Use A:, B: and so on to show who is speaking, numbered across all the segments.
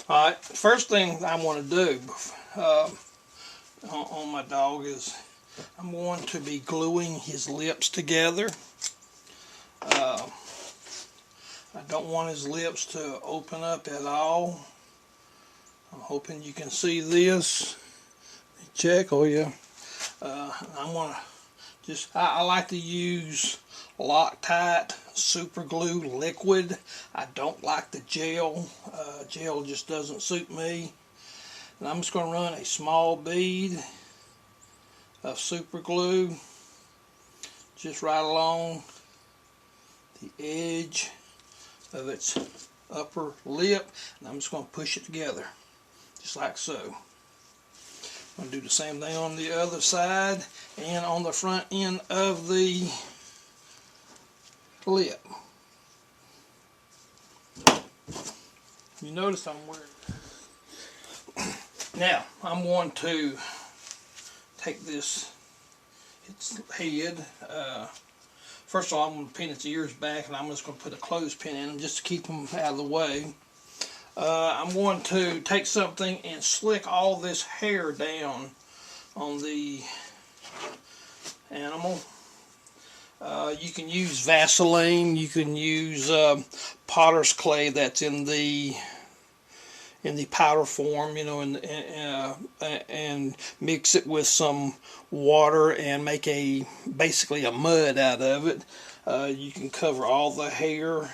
A: Alright, first thing I want to do on my dog is I'm going to be gluing his lips together. I don't want his lips to open up at all. I'm hoping you can see this. Check, oh yeah. I'm going to just, I like to use Loctite super glue liquid. I don't like the gel. Gel just doesn't suit me. And I'm just going to run a small bead of super glue just right along the edge of its upper lip, and I'm just going to push it together just like so. I'm going to do the same thing on the other side and on the front end of the lip. You notice I'm wearing. Now I'm going to take this its head. First of all, I'm going to pin its ears back, and I'm just going to put a clothespin in them just to keep them out of the way. I'm going to take something and slick all this hair down on the animal. You can use Vaseline, you can use potter's clay that's in the powder form, you know, and mix it with some water and make basically a mud out of it. You can cover all the hair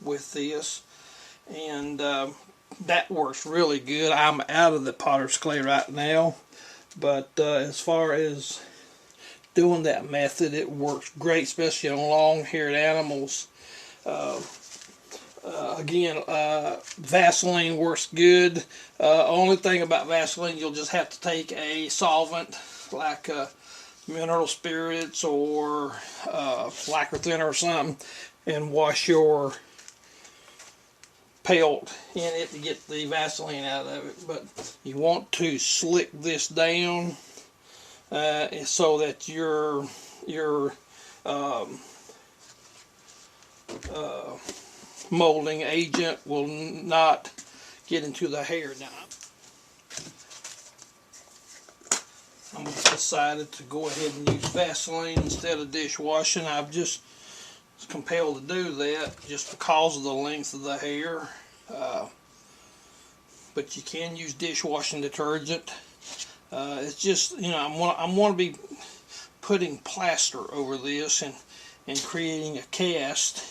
A: with this, and that works really good. I'm out of the potter's clay right now, but as far as doing that method, it works great, especially on long-haired animals. Again, Vaseline works good. Only thing about Vaseline, you'll just have to take a solvent like mineral spirits or lacquer thinner or something and wash your pelt in it to get the Vaseline out of it. But you want to slick this down so that your molding agent will not get into the hair. Now I'm decided to go ahead and use Vaseline instead of dishwashing. I've just compelled to do that just because of the length of the hair. But you can use dishwashing detergent. It's just, you know, I'm going to be putting plaster over this and creating a cast.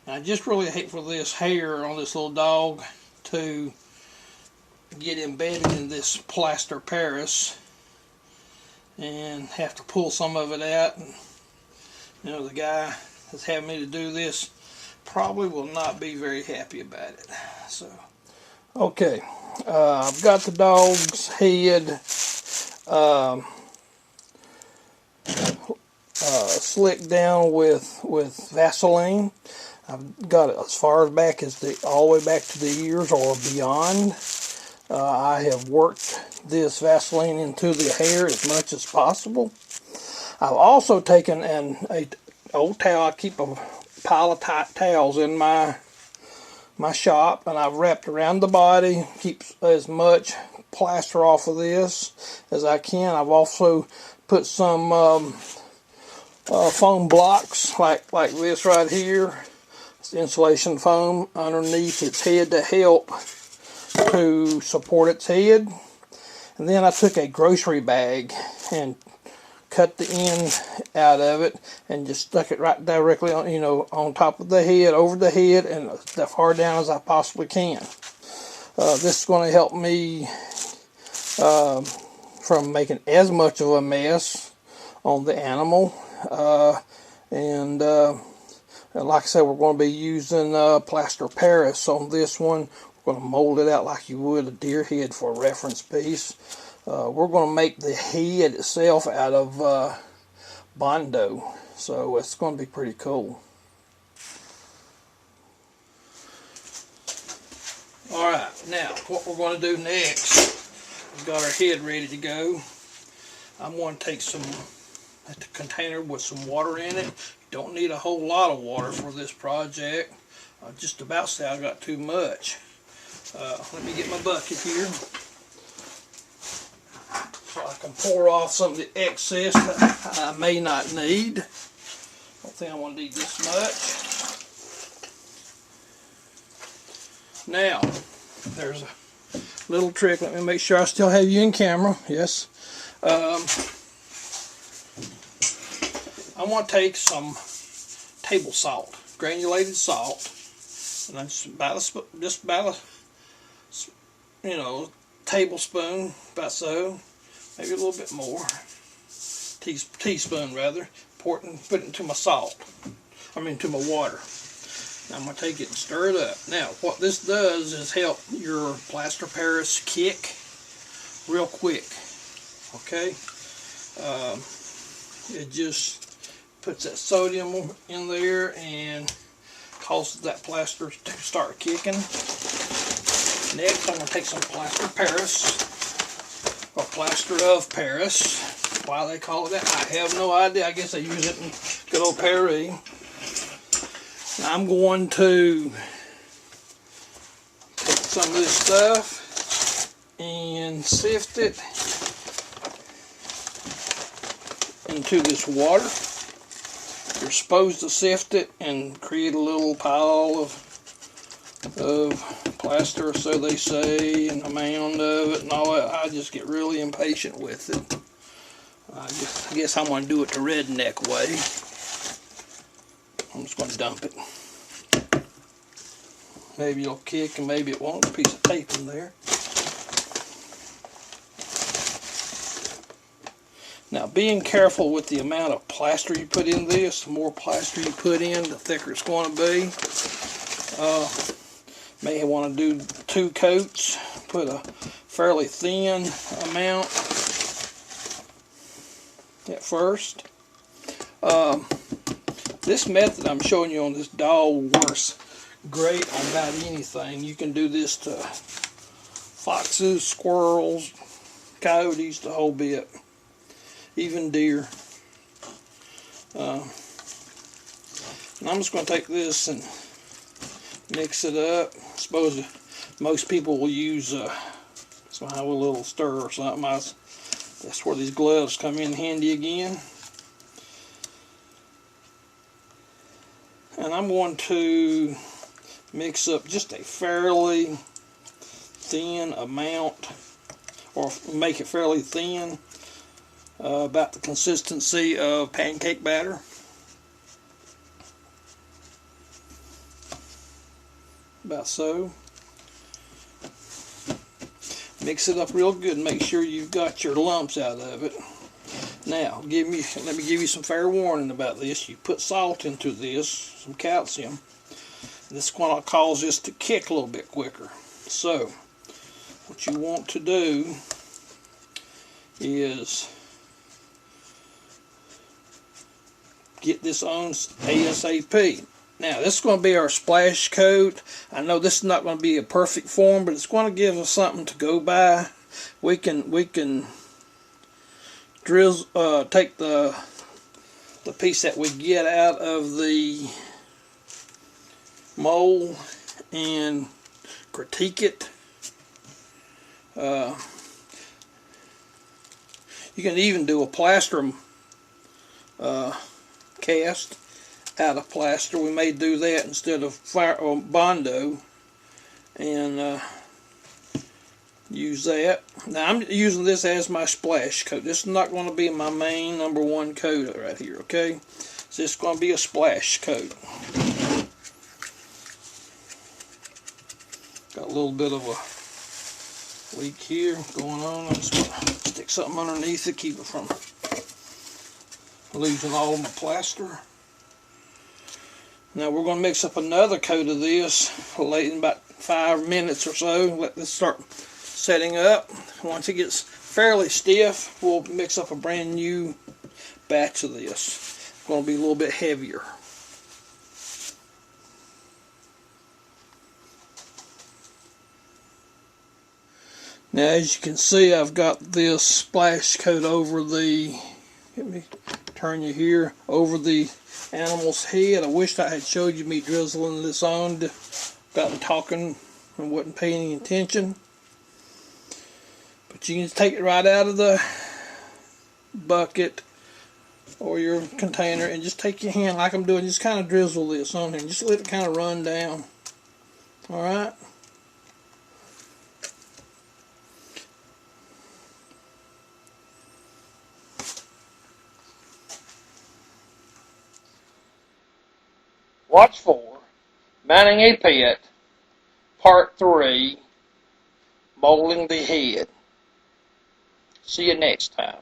A: And I just really hate for this hair on this little dog to get embedded in this plaster Paris and have to pull some of it out. And, you know, the guy that's having me to do this probably will not be very happy about it. So, okay, I've got the dog's head slicked down with Vaseline. I've got it as far back as all the way back to the ears or beyond. I have worked this Vaseline into the hair as much as possible. I've also taken an old towel. I keep a pile of tight towels in my shop, and I've wrapped around the body, keep as much plaster off of this as I can. I've also put some foam blocks like this right here. It's insulation foam underneath its head to help to support its head. And then I took a grocery bag and cut the end out of it and just stuck it right directly on, you know, on top of the head, over the head, and as far down as I possibly can. This is going to help me from making as much of a mess on the animal. And like I said, we're going to be using plaster Paris on this one. We're going to mold it out like you would a deer head for a reference piece. We're going to make the head itself out of Bondo, so it's going to be pretty cool. Alright, now what we're going to do next, we've got our head ready to go. I'm going to take a container with some water in it. You don't need a whole lot of water for this project. Just about say I got too much. Let me get my bucket here so I can pour off some of the excess that I may not need. I don't think I want to need this much. Now, there's a little trick. Let me make sure I still have you in camera. Yes. I want to take some table salt, granulated salt, and I'm just about a tablespoon, about so, maybe a little bit more, teaspoon rather. Put it into my salt. To my water. Now I'm going to take it and stir it up. Now what this does is help your plaster Paris kick real quick. Okay, it just puts that sodium in there and causes that plaster to start kicking. Next, I'm going to take some plaster Paris, or plaster of Paris. Why they call it that, I have no idea. I guess they use it in good old Paris. Now I'm going to take some of this stuff and sift it into this water. You're supposed to sift it and create a little pile of plaster, so they say, and a mound of it and all that. I just get really impatient with it. I guess I'm going to do it the redneck way. I'm just going to dump it. Maybe it'll kick and maybe it won't. There's a piece of tape in there. Now, being careful with the amount of plaster you put in this. The more plaster you put in, the thicker it's going to be. May want to do 2 coats. Put a fairly thin amount at first. This method I'm showing you on this doll works great on about anything. You can do this to foxes, squirrels, coyotes, the whole bit. Even deer. And I'm just going to take this and mix it up. I suppose most people will use somehow a little stir or something. That's where these gloves come in handy again. And I'm going to mix up just a fairly thin amount, or make it fairly thin. About the consistency of pancake batter. About so. Mix it up real good and make sure you've got your lumps out of it. Now, let me give you some fair warning about this. You put salt into this, some calcium. This is going to cause this to kick a little bit quicker. So, what you want to do is get this on ASAP. Now, this is going to be our splash coat. I know this is not going to be a perfect form, but it's going to give us something to go by. We can drizzle, take the piece that we get out of the mold and critique it. You can even do a plaster cast out of plaster. We may do that instead of Bondo and use that. Now I'm using this as my splash coat. This is not going to be my main #1 coat right here, okay? So it's going to be a splash coat. Got a little bit of a leak here going on. I'm just going to stick something underneath to keep it from losing all my plaster. Now we're going to mix up another coat of this in about 5 minutes or so. Let this start setting up. Once it gets fairly stiff, we'll mix up a brand new batch of this. It's going to be a little bit heavier. Now, as you can see, I've got this splash coat over the, let me turn you here, over the animal's head. I wished I had showed you me drizzling this on. Gotten talking I wasn't paying any attention. But you can just take it right out of the bucket or your container and just take your hand like I'm doing. Just kind of drizzle this on here and just let it kind of run down. Alright? Watch for mounting a pit, part 3, molding the head. See you next time.